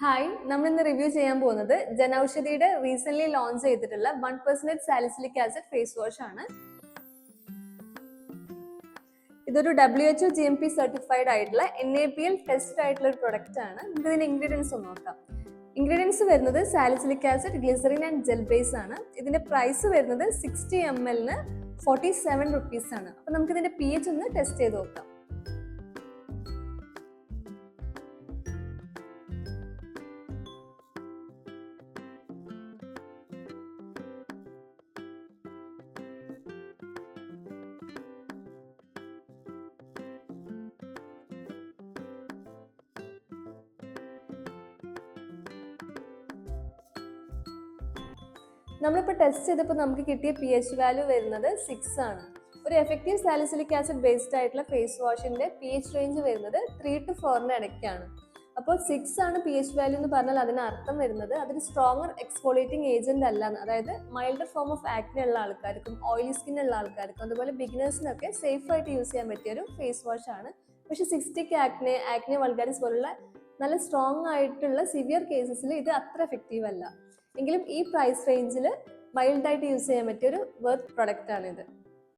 Hi, നമ്മൾ ഇന്ന് review ചെയ്യാൻ പോകുന്നത് ജനൌഷധിയുടെ റീസെന്റ് ലോഞ്ച് ചെയ്തിട്ടുള്ള 1% സാലിസിലിക് ആസിഡ് ഫേസ് വാഷ് ആണ്. ഇതൊരു WHO GMP സർട്ടിഫൈഡ് ആയിട്ടുള്ള NABL ടെസ്റ്റ് ആയിട്ടുള്ള ഒരു പ്രൊഡക്റ്റ് ആണ്. നമുക്ക് ഇതിന്റെ ഇൻഗ്രീഡിയൻസ് ഒന്ന് നോക്കാം. ഇൻഗ്രീഡിയൻസ് വരുന്നത് salicylic acid, glycerin and gel base ആണ്. ഇതിന്റെ പ്രൈസ് വരുന്നത് 60 ml 47 rupees ആണ്. അപ്പൊ നമുക്ക് ഇതിന്റെ pH ഒന്ന് ടെസ്റ്റ് ചെയ്ത് നോക്കാം. നമ്മളിപ്പോൾ ടെസ്റ്റ് ചെയ്തപ്പോൾ നമുക്ക് കിട്ടിയ pH വാല്യൂ വരുന്നത് 6 ആണ്. ഒരു എഫക്റ്റീവ് സാലിസിലിക് ആസിഡ് ബേസ്ഡ് ആയിട്ടുള്ള ഫേസ് വാഷിന്റെ pH റേഞ്ച് വരുന്നത് 3 to 4 ഇടയ്ക്കാണ്. അപ്പോൾ 6 ആണ് pH വാല്യൂ എന്ന് പറഞ്ഞാൽ അതിന് അർത്ഥം വരുന്നത് അതൊരു സ്ട്രോങ്ങർ എക്സ്ഫോളിയേറ്റിംഗ് ഏജന്റ് അല്ല, അതായത് മൈൽഡർ ഫോം ഓഫ് ആക്നെ ഉള്ള ആൾക്കാർക്കും ഓയിലി സ്കിൻ ഉള്ള ആൾക്കാർക്കും അതുപോലെ ബിഗിനേഴ്സിനൊക്കെ സേഫ് ആയിട്ട് യൂസ് ചെയ്യാൻ പറ്റിയ ഒരു ഫേസ് വാഷ് ആണ്. പക്ഷെ സിസ്റ്റിക് ആക്നെ വൾഗാരിസ് പോലുള്ള നല്ല സ്ട്രോങ് ആയിട്ടുള്ള സിവിയർ കേസസിൽ ഇത് അത്ര എഫക്റ്റീവ് അല്ല. എങ്കിലും ഈ പ്രൈസ് റേഞ്ചിൽ മൈൽഡായിട്ട് യൂസ് ചെയ്യാൻ പറ്റിയ ഒരു വർത്ത് പ്രൊഡക്റ്റ് ആണിത്.